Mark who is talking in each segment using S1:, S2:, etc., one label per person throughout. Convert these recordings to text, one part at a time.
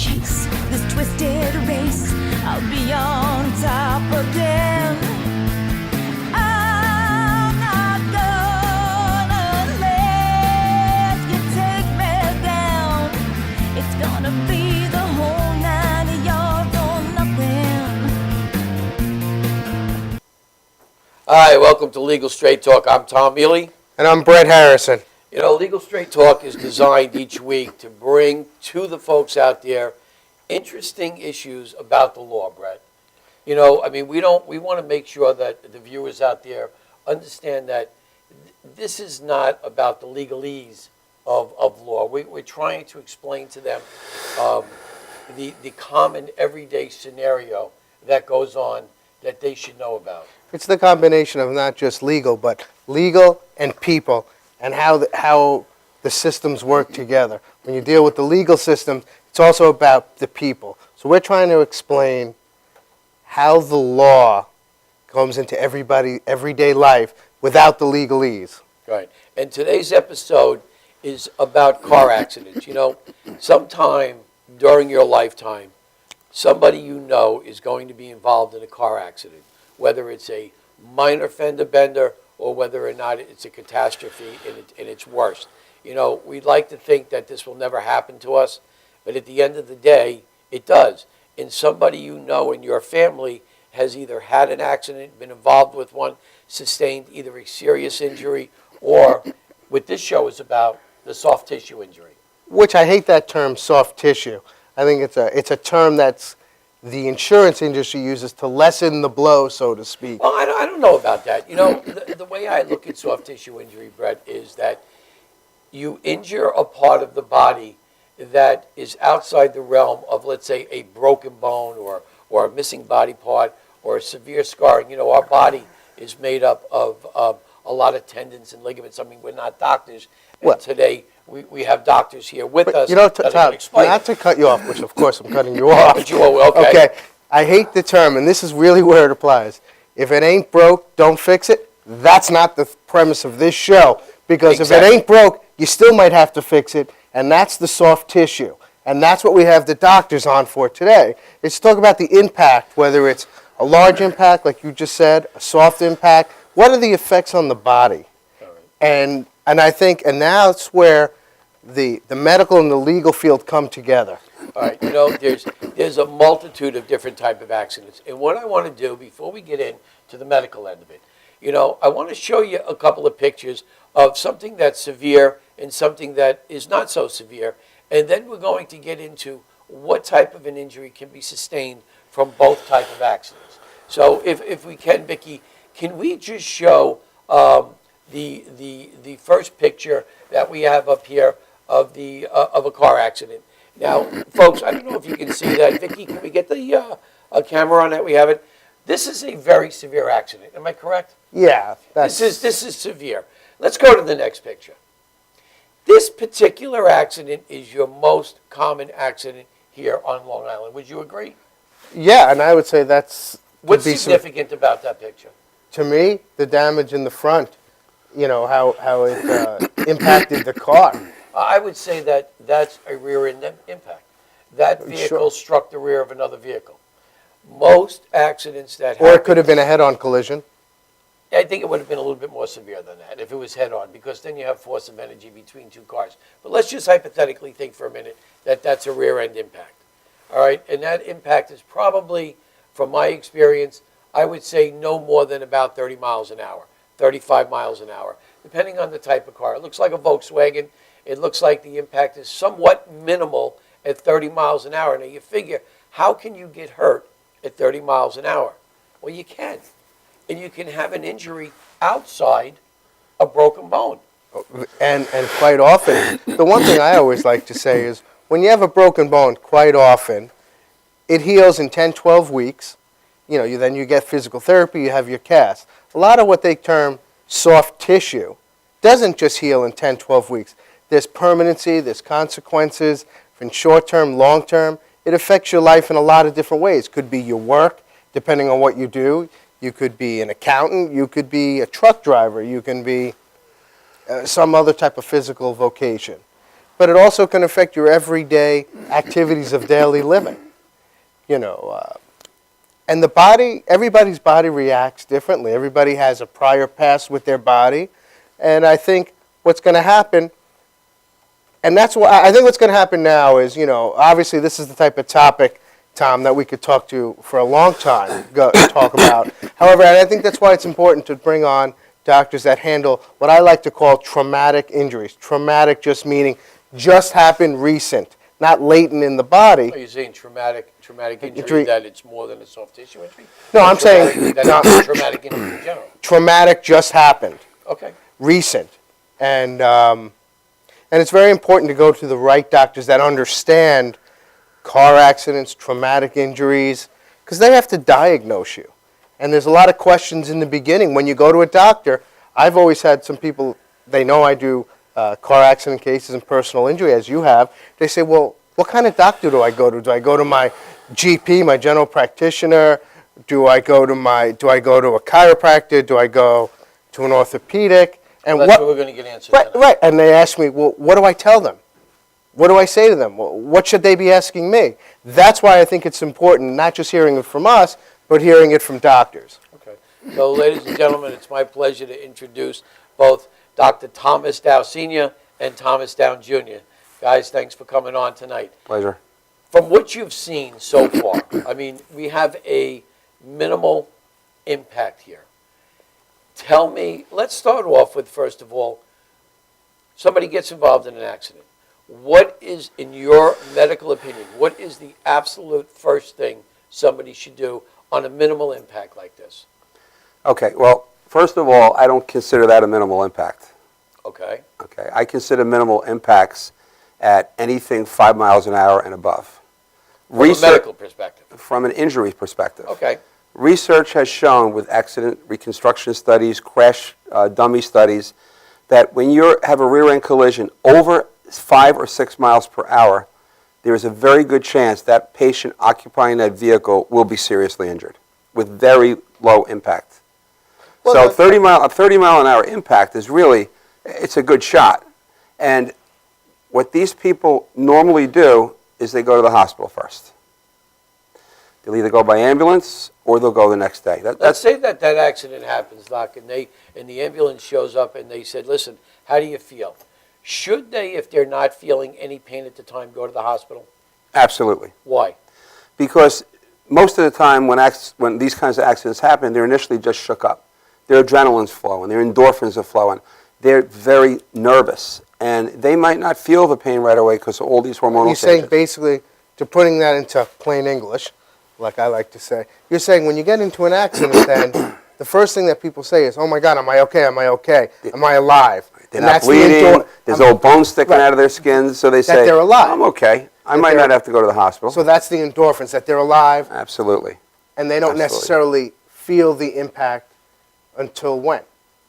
S1: chase this twisted race. I'll be on top again. I'm not gonna let you take me down. It's gonna be the whole 9 yards or nothing.
S2: Hi, welcome to Legal Straight Talk. I'm Tom Mealy.
S3: And I'm Brett Harrison.
S2: You know, Legal Straight Talk is designed each week to bring to the folks out there interesting issues about the law, Brett. You know, I mean, we want to make sure that the viewers out there understand that this is not about the legalese of law. We're trying to explain to them the common everyday scenario that goes on that they should know about.
S3: It's the combination of not just legal, but legal and people, and how the systems work together. When you deal with the legal system, it's also about the people. So we're trying to explain how the law comes into everyday life without the legalese.
S2: Right. And today's episode is about car accidents. You know, sometime during your lifetime, somebody you know is going to be involved in a car accident, whether it's a minor fender bender or whether or not it's a catastrophe in its worst. You know, we'd like to think that this will never happen to us, but at the end of the day, it does. And somebody you know in your family has either had an accident, been involved with one, sustained either a serious injury, or what this show is about, the soft tissue injury.
S3: Which I hate that term, soft tissue. I think it's a term that's the insurance industry uses to lessen the blow, so to speak.
S2: Well, I don't know about that. You know, the way I look at soft tissue injury, Brett, is that you injure a part of the body that is outside the realm of, let's say, a broken bone or a missing body part or a severe scarring. You know, our body is made up of a lot of tendons and ligaments. I mean, we're not doctors. And today we have doctors here with us.
S3: You know, Todd, not to cut you off, which of course I'm cutting you off.
S2: But you will, okay.
S3: I hate the term, and this is really where it applies. If it ain't broke, don't fix it. That's not the premise of this show. Because
S2: Exactly.
S3: If it ain't broke, you still might have to fix it, and that's the soft tissue. And that's what we have the doctors on for today. It's to talk about the impact, whether it's a large impact, like you just said, a soft impact. What are the effects on the body? And I think, and now it's where the medical and the legal field come together.
S2: All right, you know, there's a multitude of different type of accidents. And what I want to do before we get into the medical end of it, you know, I want to show you a couple of pictures of something that's severe and something that is not so severe. And then we're going to get into what type of an injury can be sustained from both type of accidents. So if we can, Vicki, can we just show the first picture that we have up here of a car accident? Now, folks, I don't know if you can see that. Vicki, can we get the camera on that? We have it. This is a very severe accident. Am I correct?
S3: Yeah.
S2: This is severe. Let's go to the next picture. This particular accident is your most common accident here on Long Island. Would you agree?
S3: Yeah, and I would say that's...
S2: What's significant about that picture?
S3: To me, the damage in the front, you know, how it impacted the car.
S2: I would say that that's a rear-end impact. That vehicle struck the rear of another vehicle. Most accidents that happen...
S3: Or it could have been a head-on collision.
S2: I think it would have been a little bit more severe than that if it was head-on, because then you have force of energy between two cars. But let's just hypothetically think for a minute that that's a rear-end impact. All right? And that impact is probably, from my experience, I would say no more than about 30 miles an hour, 35 miles an hour, depending on the type of car. It looks like a Volkswagen. It looks like the impact is somewhat minimal at 30 miles an hour. Now, you figure, how can you get hurt at 30 miles an hour? Well, you can. And you can have an injury outside a broken bone.
S3: And quite often, the one thing I always like to say is, when you have a broken bone, quite often, it heals in 10, 12 weeks. You know, then you get physical therapy, you have your cast. A lot of what they term soft tissue doesn't just heal in 10, 12 weeks. There's permanency, there's consequences, from short-term, long-term. It affects your life in a lot of different ways. Could be your work, depending on what you do. You could be an accountant. You could be a truck driver. You can be some other type of physical vocation. but it also can affect your everyday activities of daily living. And the body, everybody's body reacts differently. Everybody has a prior past with their body. And I think what's going to happen, and that's why I think what's going to happen now is, obviously this is the type of topic, Tom, that we could talk to for a long time, talk about. However, and I think that's why it's important to bring on doctors that handle what I like to call traumatic injuries. Traumatic just meaning just happened recent, not latent in the body.
S2: Are you saying traumatic injury that it's more than a soft tissue injury?
S3: No, I'm saying
S2: that it's traumatic injury in general.
S3: Traumatic just happened.
S2: Okay.
S3: Recent. And it's very important to go to the right doctors that understand car accidents, traumatic injuries, because they have to diagnose you. And there's a lot of questions in the beginning. When you go to a doctor, I've always had some people, they know I do car accident cases and personal injury, as you have. They say, well, what kind of doctor do I go to? Do I go to my GP, my general practitioner? Do I go to a chiropractor? Do I go to an orthopedic? And
S2: Well, that's what we're going to get answered.
S3: Right. And they ask me, well, what do I tell them? What do I say to them? Well, what should they be asking me? That's why I think it's important, not just hearing it from us, but hearing it from doctors.
S2: Okay. So, ladies and gentlemen, it's my pleasure to introduce both Dr. Thomas Dow Sr. and Thomas Dow Jr. Guys, thanks for coming on tonight.
S4: Pleasure.
S2: From what you've seen so far, I mean, we have a minimal impact here. Tell me, let's start off with, first of all, somebody gets involved in an accident. What is, in your medical opinion, what is the absolute first thing somebody should do on a minimal impact like this?
S4: Okay, well, first of all, I don't consider that a minimal impact.
S2: Okay.
S4: Okay, I consider minimal impacts at anything 5 miles an hour and above.
S2: From a medical perspective.
S4: From an injury perspective.
S2: Okay.
S4: Research has shown with accident reconstruction studies, crash dummy studies, that when you have a rear-end collision over 5 or 6 miles per hour, there is a very good chance that patient occupying that vehicle will be seriously injured with very low impact.
S3: Well,
S4: so a 30 mile an hour impact is really, it's a good shot. And what these people normally do is they go to the hospital first. They'll either go by ambulance or they'll go the next day.
S2: Let's say that accident happens, Doc, and the ambulance shows up and they said, listen, how do you feel? Should they, if they're not feeling any pain at the time, go to the hospital?
S4: Absolutely.
S2: Why?
S4: Because most of the time when these kinds of accidents happen, they're initially just shook up. Their adrenaline's flowing, their endorphins are flowing. They're very nervous, and they might not feel the pain right away because of all these hormonal
S3: You're
S4: changes.
S3: saying basically, to putting that into plain English, like I like to say, you're saying when you get into an accident, then the first thing that people say is, oh my God, am I okay? Am I okay? Am I alive?
S4: They're not bleeding. There's no bones sticking
S3: Right.
S4: out of their skins, so they say,
S3: they're alive.
S4: I'm okay. I might not have to go to the hospital.
S3: So that's the endorphins, that they're alive,
S4: Absolutely.
S3: and they don't
S4: Absolutely.
S3: necessarily feel the impact until when?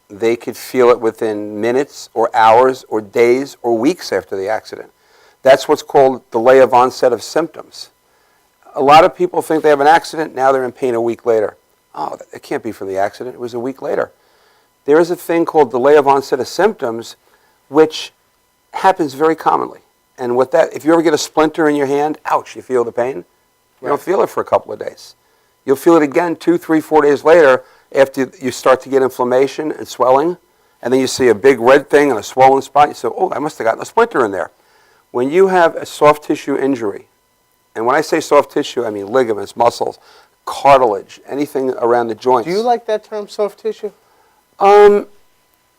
S4: They could feel it within minutes or hours or days or weeks after the accident. That's what's called delay of onset of symptoms. A lot of people think they have an accident, now they're in pain a week later. Oh, it can't be from the accident, it was a week later. There is a thing called delay of onset of symptoms, which happens very commonly. And with that, if you ever get a splinter in your hand, ouch, you feel the pain? You don't feel it for a couple of days. You'll feel it again 2, 3, 4 days later after you start to get inflammation and swelling, and then you see a big red thing and a swollen spot. You say, oh, I must have gotten a splinter in there. When you have a soft tissue injury, and when I say soft tissue, I mean ligaments, muscles, cartilage, anything around the joints.
S3: Do you like that term, soft tissue?
S4: Well,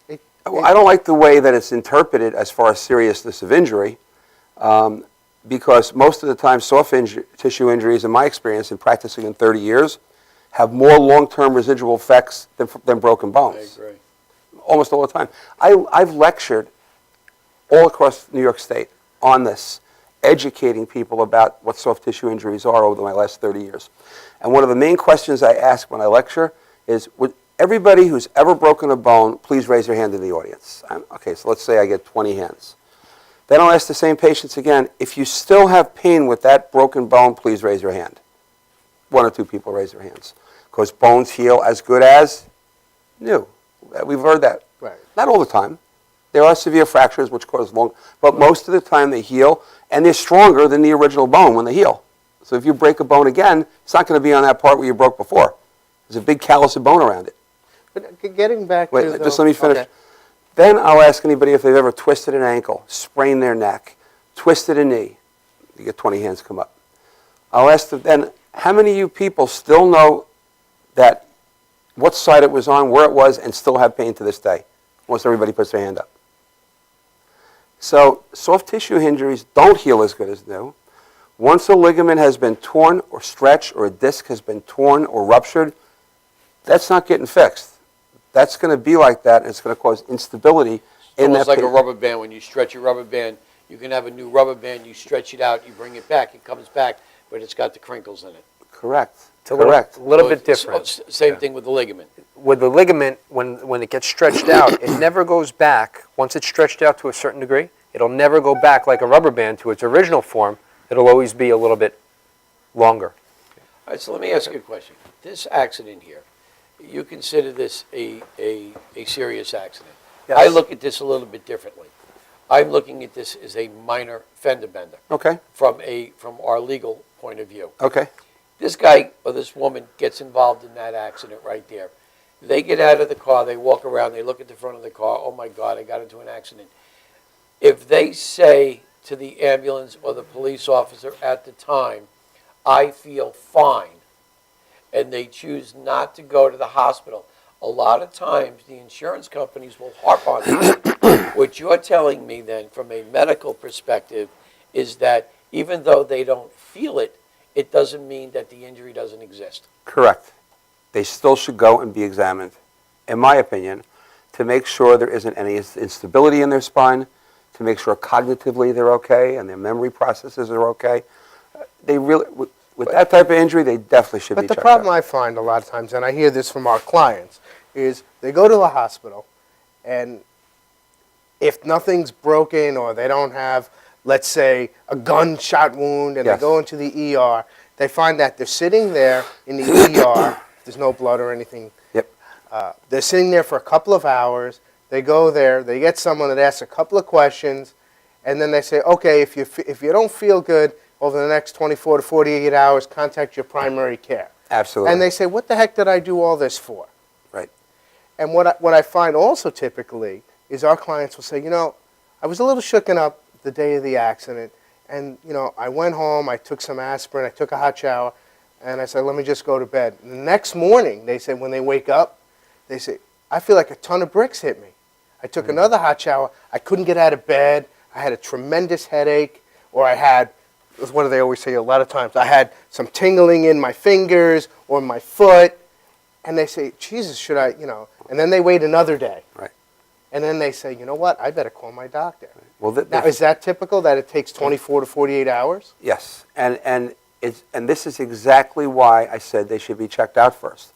S4: I don't like the way that it's interpreted as far as seriousness of injury, because most of the time soft tissue injuries, in my experience in practicing in 30 years, have more long-term residual effects than broken bones.
S2: I agree.
S4: Almost all the time. I've lectured all across New York State on this, educating people about what soft tissue injuries are over my last 30 years. And one of the main questions I ask when I lecture is, would everybody who's ever broken a bone please raise their hand in the audience? Okay, so let's say I get 20 hands. Then I'll ask the same patients again, if you still have pain with that broken bone, please raise your hand. 1 or 2 people raise their hands. Because bones heal as good as new. We've heard that.
S3: Right.
S4: Not all the time, There are severe fractures which cause long, but most of the time they heal, and they're stronger than the original bone when they heal. So if you break a bone again, it's not going to be on that part where you broke before. There's a big callus of bone around it.
S3: But getting back
S4: Wait,
S3: to
S4: just let me finish.
S3: Okay.
S4: Then I'll ask anybody if they've ever twisted an ankle, sprained their neck, twisted a knee. You get 20 hands come up. I'll ask them then, how many of you people still know that what side it was on, where it was, and still have pain to this day? Once everybody puts their hand up. So soft tissue injuries don't heal as good as new. Once a ligament has been torn or stretched or a disc has been torn or ruptured, that's not getting fixed. That's going to be like that, and it's going to cause instability in that.
S2: Almost like a rubber band. When you stretch a rubber band, you can have a new rubber band. You stretch it out, you bring it back, it comes back, but it's got the crinkles in it.
S4: Correct.
S5: It's a
S4: Correct.
S5: little bit
S2: it's-
S5: different.
S2: Same thing with the ligament.
S5: With the ligament, when it gets stretched out, it never goes back. Once it's stretched out to a certain degree, it'll never go back like a rubber band to its original form. It'll always be a little bit longer.
S2: All right, so let me ask you a question. This accident here, you consider this a serious accident.
S5: Yes.
S2: I look at this a little bit differently. I'm looking at this as a minor fender bender
S4: Okay.
S2: from our legal point of view.
S4: Okay.
S2: This guy or this woman gets involved in that accident right there. They get out of the car, they walk around, they look at the front of the car, oh my God, I got into an accident. If they say to the ambulance or the police officer at the time, I feel fine, and they choose not to go to the hospital, a lot of times the insurance companies will harp on that. What you're telling me then, from a medical perspective, is that even though they don't feel it, it doesn't mean that the injury doesn't exist.
S4: Correct. They still should go and be examined, in my opinion, to make sure there isn't any instability in their spine, to make sure cognitively they're okay and their memory processes are okay. They really, with that type of injury, they definitely should be
S3: But the
S4: checked
S3: problem
S4: out.
S3: I find a lot of times, and I hear this from our clients, is they go to the hospital, and if nothing's broken or they don't have, let's say, a gunshot wound, and
S4: Yes.
S3: they go into the ER, they find that they're sitting there in the ER, there's no blood or anything.
S4: Yep.
S3: They're sitting there for a couple of hours. They go there, they get someone that asks a couple of questions, and then they say, okay, if you don't feel good over the next 24 to 48 hours, contact your primary care.
S4: Absolutely.
S3: And they say, what the heck did I do all this for?
S4: Right.
S3: And what I find also typically is our clients will say, I was a little shooken up the day of the accident, and, I went home, I took some aspirin, I took a hot shower, and I said, let me just go to bed. And the next morning, they say, when they wake up, they say, I feel like a ton of bricks hit me. I took another hot shower, I couldn't get out of bed, I had a tremendous headache, or I had, what do they always say a lot of times, I had some tingling in my fingers or my foot, and they say, Jesus, should I, and then they wait another day.
S4: Right.
S3: And then they say, you know what, I better call my doctor.
S4: Well,
S3: Now, is that typical that it takes 24 to 48 hours?
S4: yes, and this is exactly why I said they should be checked out first,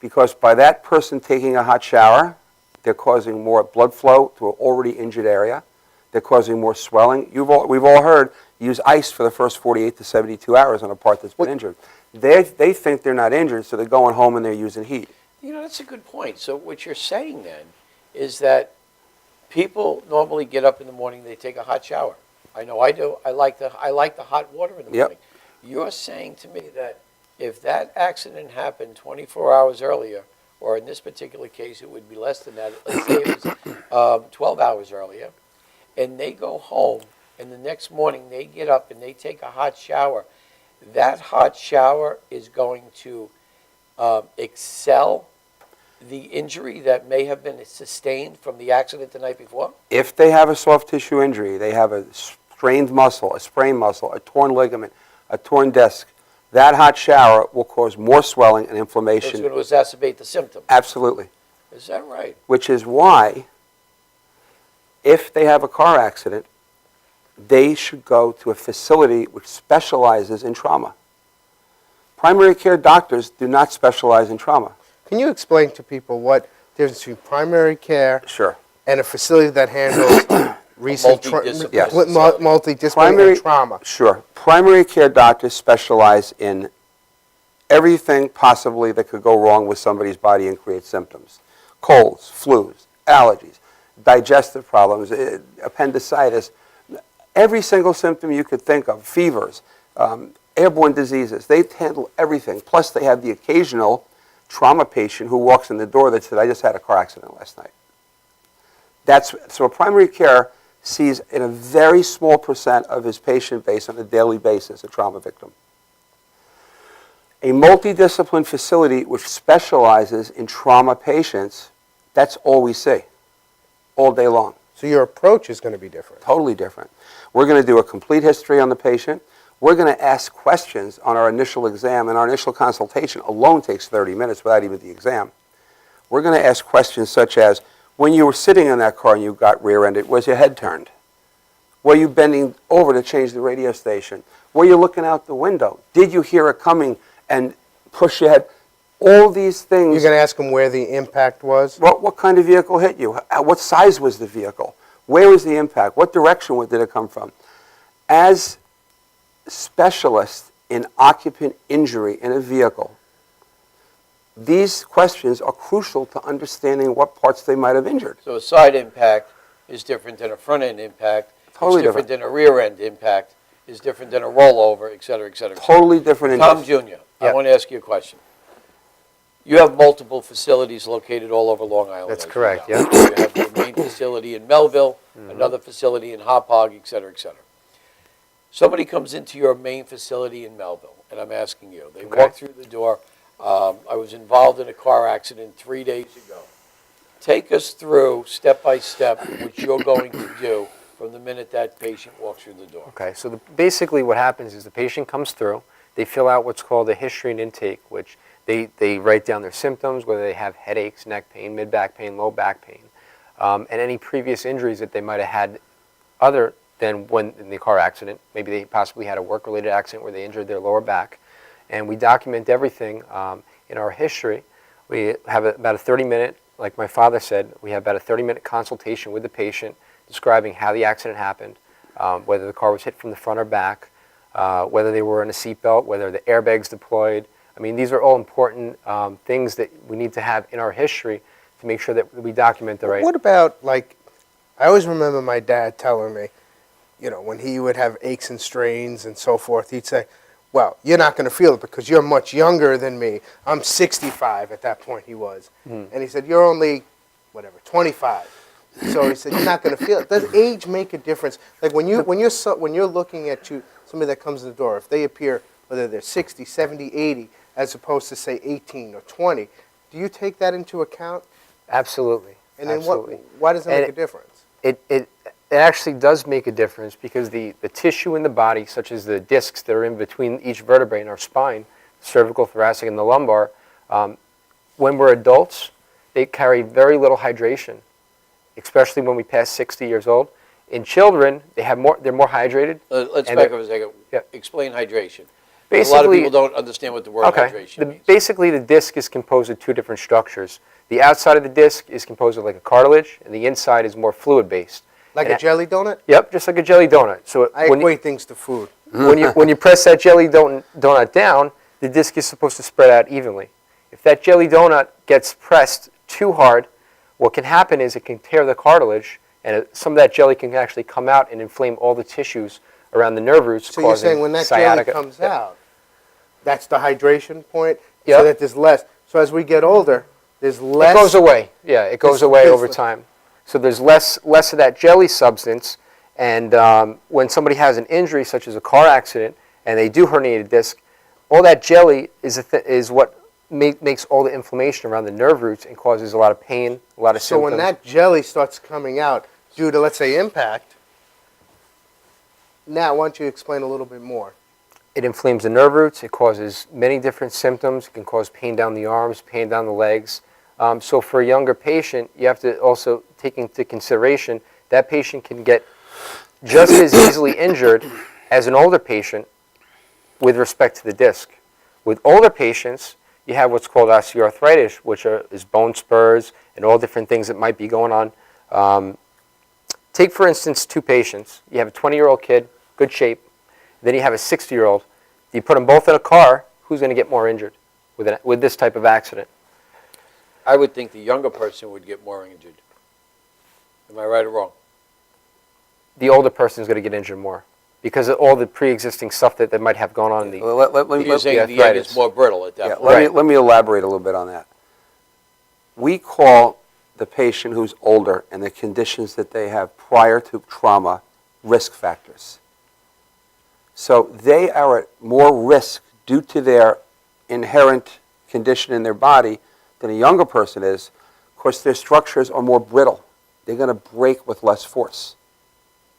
S4: because by that person taking a hot shower, they're causing more blood flow to an already injured area. They're causing more swelling. We've all heard use ice for the first 48 to 72 hours on a part that's been injured. They think they're not injured, so they're going home and they're using heat.
S2: That's a good point. So what you're saying then is that people normally get up in the morning, they take a hot shower. I know I do. I like the hot water in the
S4: Yep.
S2: morning. You're saying to me that if that accident happened 24 hours earlier, or in this particular case, it would be less than that. Let's say it was 12 hours earlier, and they go home, and the next morning they get up and they take a hot shower. That hot shower is going to excel the injury that may have been sustained from the accident the night before?
S4: If they have a soft tissue injury, they have a strained muscle, a sprained muscle, a torn ligament, a torn disc, that hot shower will cause more swelling and
S2: It's
S4: inflammation.
S2: going to exacerbate the symptom.
S4: Absolutely.
S2: Is that right?
S4: Which is why, if they have a car accident, they should go to a facility which specializes in trauma. Primary care doctors do not specialize in trauma.
S3: Can you explain to people what the difference between primary care
S4: Sure.
S3: and a facility that handles recent
S2: Multidisciplinary
S4: Yes.
S3: multidisciplinary trauma?
S4: Sure. Primary care doctors specialize in everything possibly that could go wrong with somebody's body and create symptoms. Colds, flus, allergies. digestive problems, appendicitis, every single symptom you could think of, fevers, airborne diseases. They handle everything. Plus, they have the occasional trauma patient who walks in the door that said, I just had a car accident last night. So primary care sees in a very small percent of his patient base on a daily basis a trauma victim. A multidiscipline facility which specializes in trauma patients, that's all we see, all day long.
S3: So your approach is going to be different.
S4: Totally different. We're going to do a complete history on the patient. We're going to ask questions on our initial exam, and our initial consultation alone takes 30 minutes without even the exam. We're going to ask questions such as, when you were sitting in that car and you got rear-ended, was your head turned? Were you bending over to change the radio station? Were you looking out the window? Did you hear it coming and push your head? All these things.
S3: You're going to ask them where the impact was?
S4: What kind of vehicle hit you? What size was the vehicle? Where was the impact? What direction did it come from? As specialists in occupant injury in a vehicle, these questions are crucial to understanding what parts they might have injured.
S2: So a side impact is different than a front end impact.
S4: Totally
S2: it's different than a rear end impact. Is different than a rollover, et cetera, et cetera. Et cetera.
S4: Totally different
S2: Tom
S4: injuries.
S2: Jr., I want to ask you a question. You have multiple facilities located all over Long Island.
S5: That's
S2: as you
S5: correct,
S2: know.
S5: yeah.
S2: You have your main facility in Melville, another facility in Hauppauge, et cetera, et cetera. Somebody comes into your main facility in Melville, and I'm asking you. They
S5: Okay.
S2: walk through the door. I was involved in a car accident 3 days ago. Take us through, step by step, what you're going to do from the minute that patient walks through the door.
S5: Okay, so basically what happens is the patient comes through, they fill out what's called a history and intake, which they write down their symptoms, whether they have headaches, neck pain, mid-back pain, low back pain, and any previous injuries that they might have had other than when in the car accident. Maybe they possibly had a work-related accident where they injured their lower back. And we document everything in our history. We have about a 30-minute, like my father said, we have about a 30-minute consultation with the patient describing how the accident happened, whether the car was hit from the front or back, whether they were in a seatbelt, whether the airbags deployed. I mean, these are all important things that we need to have in our history to make sure that we document the right.
S3: What about, like, I always remember my dad telling me, you know, when he would have aches and strains and so forth, he'd say, well, you're not going to feel it because you're much younger than me. I'm 65 at that point, he was. And he said, you're only, 25. So he said, you're not going to feel it. Does age make a difference? Like when you're looking at somebody that comes in the door, if they appear, whether they're 60, 70, 80, as opposed to, say, 18 or 20, do you take that into account?
S5: Absolutely.
S3: And then
S5: Absolutely.
S3: why does it make a difference?
S5: It actually does make a difference because the tissue in the body, such as the discs that are in between each vertebrae in our spine, cervical, thoracic, and the lumbar, when we're adults, they carry very little hydration, especially when we pass 60 years old. In children, they're more hydrated.
S2: Let's
S5: and
S2: back up a second.
S5: Yeah.
S2: Explain hydration.
S5: Basically,
S2: a lot of people don't understand what the word hydration means.
S5: Basically, the disc is composed of two different structures. The outside of the disc is composed of like a cartilage, and the inside is more fluid-based.
S3: Like a jelly donut?
S5: Yep, just like a jelly donut. So
S3: I equate things to food.
S5: when you press that jelly donut down, the disc is supposed to spread out evenly. If that jelly donut gets pressed too hard, what can happen is it can tear the cartilage, and some of that jelly can actually come out and inflame all the tissues around the nerve roots,
S3: So you're saying when that
S5: sciatica.
S3: jelly comes out, that's the hydration point?
S5: Yep.
S3: So that there's less. So as we get older, there's less.
S5: It goes away. Yeah, it goes away
S3: it's-
S5: over time. So there's less of that jelly substance, and when somebody has an injury such as a car accident and they do herniate a disc, all that jelly is what makes all the inflammation around the nerve roots and causes a lot of pain, a lot of
S3: So
S5: symptoms.
S3: when that jelly starts coming out due to, let's say, impact, now why don't you explain a little bit more?
S5: It inflames the nerve roots. It causes many different symptoms. It can cause pain down the arms, pain down the legs. So for a younger patient, you have to also take into consideration that patient can get just as easily injured as an older patient with respect to the disc. With older patients, you have what's called osteoarthritis, which is bone spurs and all different things that might be going on. Take, for instance, two patients. You have a 20-year-old kid, good shape. Then you have a 60-year-old. You put them both in a car, who's going to get more injured with this type of accident?
S2: I would think the younger person would get more injured. Am I right or wrong?
S5: The older person is going to get injured more because of all the pre-existing stuff that they might have going on in the.
S4: Well, let me,
S2: You're saying the end
S5: arthritis.
S2: is more brittle at that
S4: yeah,
S2: point.
S5: Right.
S4: let me elaborate a little bit on that. We call the patient who's older and the conditions that they have prior to trauma risk factors. So they are at more risk due to their inherent condition in their body than a younger person is. Of course, their structures are more brittle. They're going to break with less force.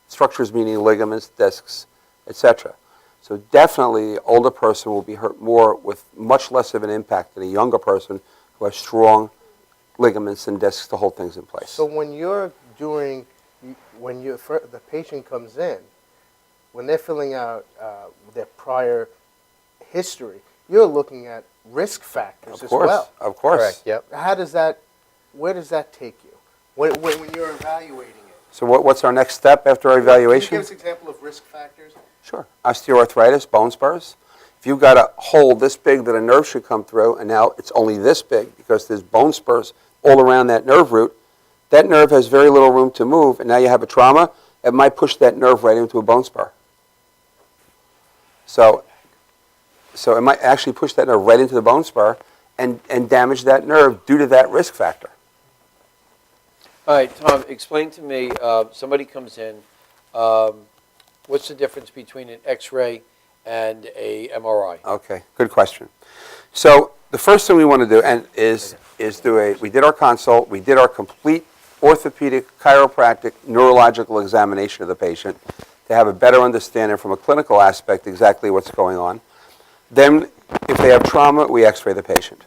S4: Structures meaning ligaments, discs, etc. So definitely the older person will be hurt more with much less of an impact than a younger person who has strong ligaments and discs to hold things in place.
S3: So when you're doing, the patient comes in, when they're filling out their prior history, you're looking at risk factors as well.
S4: Of course.
S5: Correct. Yep.
S3: How does that, where does that take you when you're evaluating it?
S4: So what's our next step after our
S3: Can you
S4: evaluation?
S3: give us an example of risk factors?
S4: Sure. Osteoarthritis, bone spurs. If you've got a hole this big that a nerve should come through, and now it's only this big because there's bone spurs all around that nerve root, that nerve has very little room to move, and now you have a trauma, it might push that nerve right into a bone spur. So it might actually push that nerve right into the bone spur and damage that nerve due to that risk factor.
S2: All right, Tom, explain to me, somebody comes in, what's the difference between an X-ray and a MRI?
S4: Okay, good question. So the first thing we want to do we did our consult, we did our complete orthopedic, chiropractic, neurological examination of the patient to have a better understanding from a clinical aspect exactly what's going on. Then, if they have trauma, we X-ray the patient.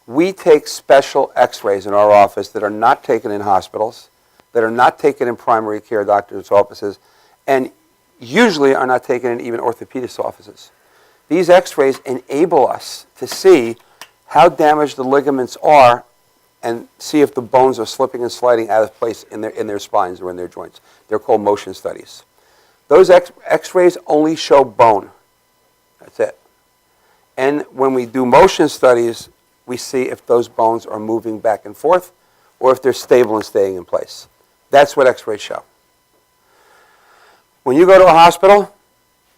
S4: We take special X-rays in our office that are not taken in hospitals, that are not taken in primary care doctors' offices, and usually are not taken in even orthopedists' offices. These X-rays enable us to see how damaged the ligaments are and see if the bones are slipping and sliding out of place in their spines or in their joints. They're called motion studies. Those X-rays only show bone. That's it. And when we do motion studies, we see if those bones are moving back and forth or if they're stable and staying in place. That's what X-rays show. When you go to a hospital,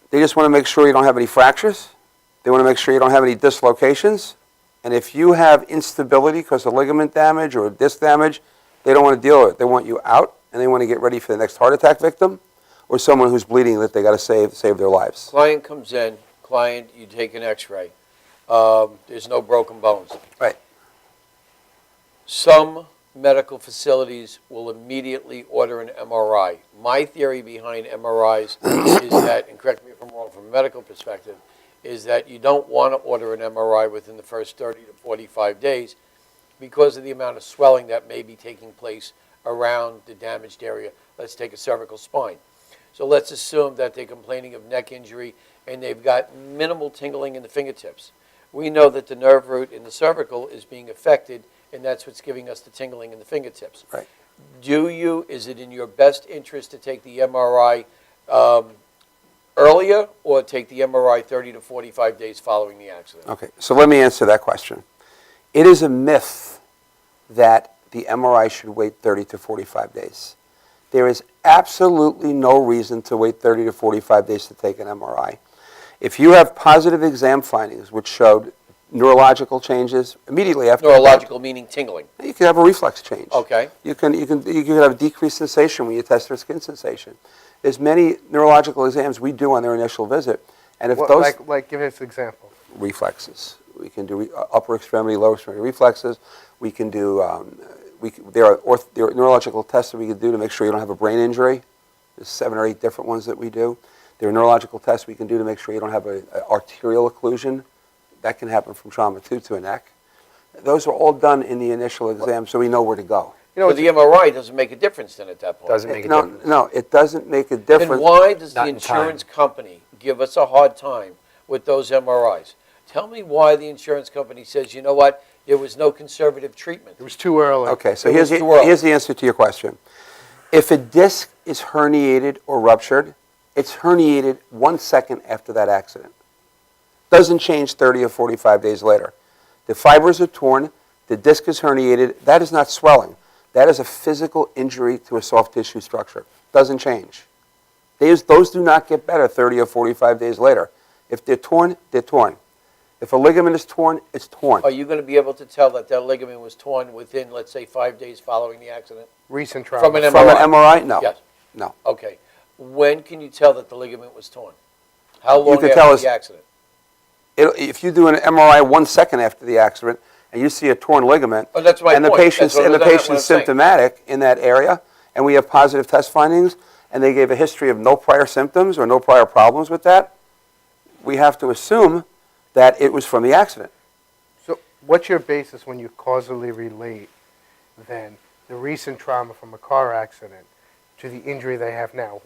S4: they just want to make sure you don't have any fractures. They want to make sure you don't have any dislocations. And if you have instability because of ligament damage or disc damage, they don't want to deal with it. They want you out, and they want to get ready for the next heart attack victim or someone who's bleeding that they got to save their lives.
S2: Client comes in, you take an X-ray. There's no broken bones.
S4: Right.
S2: Some medical facilities will immediately order an MRI. My theory behind MRIs is that, and correct me if I'm wrong from a medical perspective, is that you don't want to order an MRI within the first 30 to 45 days because of the amount of swelling that may be taking place around the damaged area. Let's take a cervical spine. So let's assume that they're complaining of neck injury and they've got minimal tingling in the fingertips. We know that the nerve root in the cervical is being affected, and that's what's giving us the tingling in the fingertips.
S4: Right.
S2: Is it in your best interest to take the MRI earlier or take the MRI 30 to 45 days following the accident?
S4: Okay, so let me answer that question. It is a myth that the MRI should wait 30 to 45 days. There is absolutely no reason to wait 30 to 45 days to take an MRI. If you have positive exam findings which showed neurological changes immediately after
S2: Neurological meaning tingling.
S4: you can have a reflex change.
S2: Okay.
S4: You can have decreased sensation when you test their skin sensation. There's many neurological exams we do on their initial visit, and if those
S3: Like, give us an example.
S4: reflexes, we can do upper extremity, lower extremity reflexes. We can do there are neurological tests that we can do to make sure you don't have a brain injury. There's 7 or 8 different ones that we do. There are neurological tests we can do to make sure you don't have an arterial occlusion. That can happen from trauma to a neck. Those are all done in the initial exam, so we know where to go.
S2: So the MRI doesn't make a difference then at that point.
S5: Doesn't make a difference.
S4: No, it doesn't make a difference.
S2: Then why does the
S5: Not in time.
S2: insurance company give us a hard time with those MRIs? Tell me why the insurance company says, you know what, there was no conservative treatment.
S3: It was too early.
S4: Okay, so
S2: It
S4: here's
S2: was too early.
S4: the answer to your question. If a disc is herniated or ruptured, it's herniated 1 second after that accident. Doesn't change 30 or 45 days later. The fibers are torn, the disc is herniated, that is not swelling. That is a physical injury to a soft tissue structure. Doesn't change. Those do not get better 30 or 45 days later. If they're torn, they're torn. If a ligament is torn, it's torn.
S2: Are you going to be able to tell that that ligament was torn within, let's say, 5 days following the accident?
S3: Recent trauma.
S2: From an MRI?
S4: From an MRI? No.
S2: Yes.
S4: No.
S2: Okay. When can you tell that the ligament was torn? How long
S4: can
S2: after
S4: tell us-
S2: the accident?
S4: If you do an MRI 1 second after the accident and you see a torn ligament,
S2: Oh, that's my
S4: and the
S2: point.
S4: patient's
S2: That's what I'm saying.
S4: symptomatic in that area, and we have positive test findings, and they gave a history of no prior symptoms or no prior problems with that, we have to assume that it was from the accident.
S3: So what's your basis when you causally relate then the recent trauma from a car accident to the injury they have now?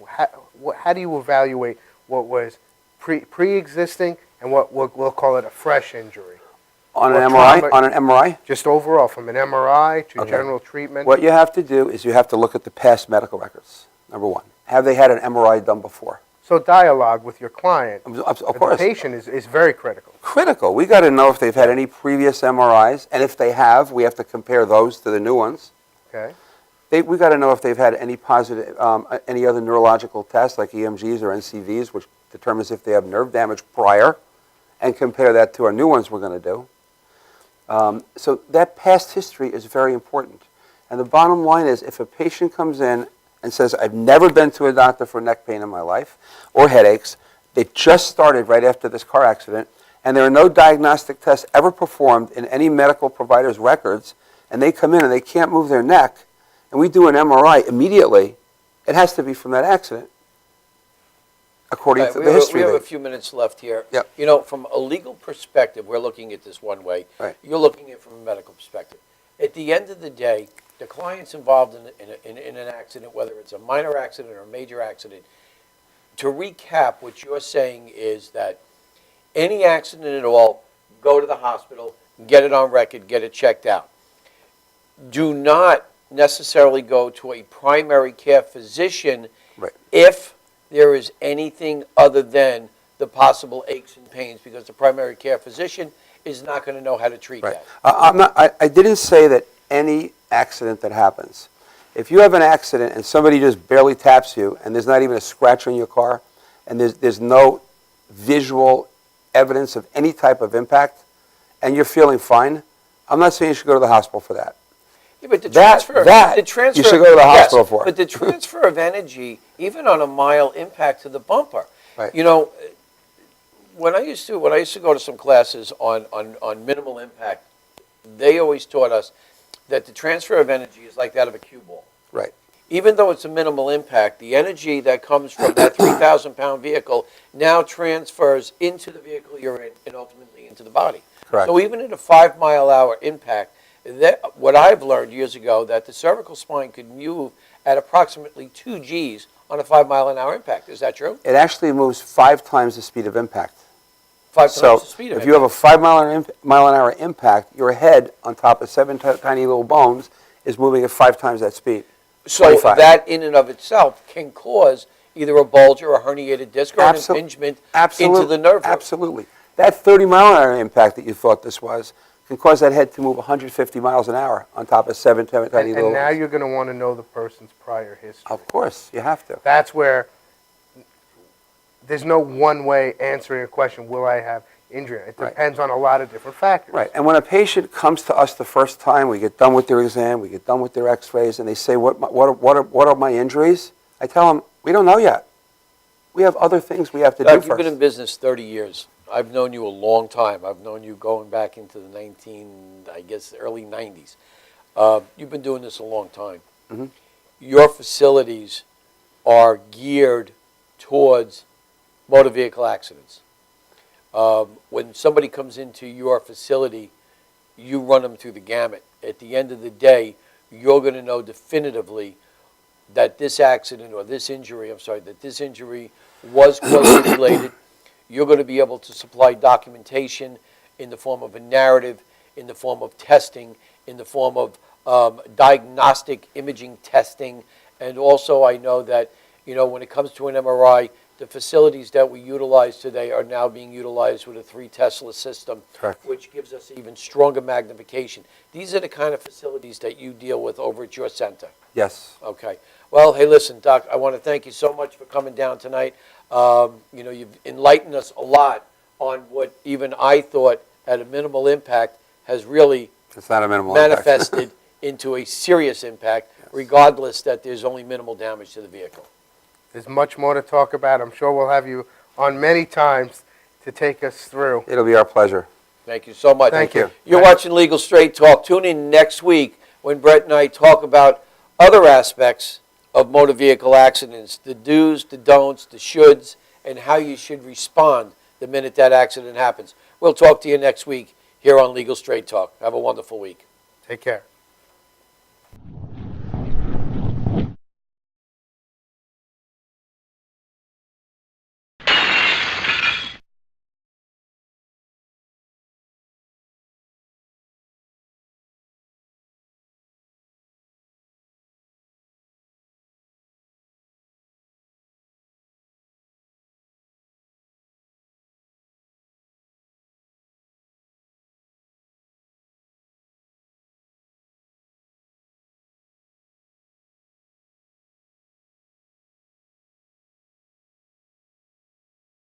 S3: How do you evaluate what was pre-existing and what we'll call it a fresh injury?
S4: On an
S3: What
S4: MRI?
S3: trauma-
S4: On an MRI?
S3: Just overall, from an MRI to
S4: Okay.
S3: general treatment?
S4: What you have to do is you have to look at the past medical records, number one. Have they had an MRI done before?
S3: So dialogue with your client,
S4: Of
S3: the
S4: course.
S3: patient is very critical.
S4: Critical. We got to know if they've had any previous MRIs, and if they have, we have to compare those to the new ones.
S3: Okay.
S4: We got to know if they've had any positive, any other neurological tests like EMGs or NCVs, which determines if they have nerve damage prior, and compare that to our new ones we're going to do. So that past history is very important. And the bottom line is, if a patient comes in and says, I've never been to a doctor for neck pain in my life or headaches, they just started right after this car accident, and there are no diagnostic tests ever performed in any medical provider's records, and they come in and they can't move their neck, and we do an MRI immediately, it has to be from that accident, according
S2: Right,
S4: to
S2: we
S4: the
S2: have-
S4: history.
S2: We have
S4: of
S2: a few minutes left here.
S4: Yep.
S2: You know, from a legal perspective, we're looking at this one way.
S4: Right.
S2: You're looking at it from a medical perspective. At the end of the day, the client's involved in an accident, whether it's a minor accident or a major accident. To recap, what you're saying is that any accident at all, go to the hospital, get it on record, get it checked out. Do not necessarily go to a primary care physician
S4: Right.
S2: if there is anything other than the possible aches and pains, because the primary care physician is not going to know how to treat
S4: Right.
S2: that.
S4: I didn't say that any accident that happens. If you have an accident and somebody just barely taps you and there's not even a scratch on your car and there's no visual evidence of any type of impact and you're feeling fine, I'm not saying you should go to the hospital for that.
S2: Yeah, but the
S4: That-
S2: transfer,
S4: that
S2: the transfer,
S4: you should go to the
S2: yes,
S4: hospital for.
S2: But the transfer of energy, even on a mild impact to the bumper,
S4: Right.
S2: you know, when I used to go to some classes on minimal impact, they always taught us that the transfer of energy is like that of a cue ball.
S4: Right.
S2: Even though it's a minimal impact, the energy that comes from that 3,000-pound vehicle now transfers into the vehicle you're in and ultimately into the body.
S4: Correct.
S2: So even at a 5-mile-hour impact, what I've learned years ago, that the cervical spine could move at approximately 2 Gs on a 5-mile-an-hour impact. Is that true?
S4: It actually moves 5 times the speed of impact.
S2: 5
S4: So
S2: times the speed of
S4: if you have a 5-mile-an-hour impact, your head on top of 7 tiny little bones is moving at 5 times that speed.
S2: So
S4: 25.
S2: that in and of itself can cause either a bulge or a herniated disc or an
S4: Absol-
S2: impingement
S4: Absolute-
S2: into the nerve root.
S4: Absolutely. That 30-mile-an-hour impact that you thought this was can cause that head to move 150 miles an hour on top of 7 tiny little
S3: And now
S4: bones.
S3: you're going to want to know the person's prior history.
S4: Of course, you have to.
S3: That's where there's no one way answering a question, will I have injury? It
S4: Right.
S3: depends on a lot of different factors.
S4: Right, and when a patient comes to us the first time, we get done with their exam, we get done with their x-rays, and they say, what are my injuries? I tell them, we don't know yet. We have other things we have to do
S2: Doug,
S4: first.
S2: you've been in business 30 years. I've known you a long time. I've known you going back into the early 90s. You've been doing this a long time.
S4: Mhm.
S2: Your facilities are geared towards motor vehicle accidents. When somebody comes into your facility, you run them through the gamut. At the end of the day, you're going to know definitively that this accident or this injury, that this injury was closely related. You're going to be able to supply documentation in the form of a narrative, in the form of testing, in the form of diagnostic imaging testing. And also I know that, when it comes to an MRI, the facilities that we utilize today are now being utilized with a 3 Tesla system,
S4: Correct.
S2: which gives us even stronger magnification. These are the kind of facilities that you deal with over at your center.
S4: Yes.
S2: Okay. Well, hey, listen, Doc, I want to thank you so much for coming down tonight. You've enlightened us a lot on what even I thought at a minimal impact has really
S4: It's not a minimal impact.
S2: manifested into a serious impact, regardless that there's only minimal damage to the vehicle.
S3: There's much more to talk about. I'm sure we'll have you on many times to take us through.
S4: It'll be our pleasure.
S2: Thank you so much.
S3: Thank you.
S2: You're watching Legal Straight Talk. Tune in next week when Brett and I talk about other aspects of motor vehicle accidents, the do's, the don'ts, the shoulds, and how you should respond the minute that accident happens. We'll talk to you next week here on Legal Straight Talk. Have a wonderful week.
S3: Take care.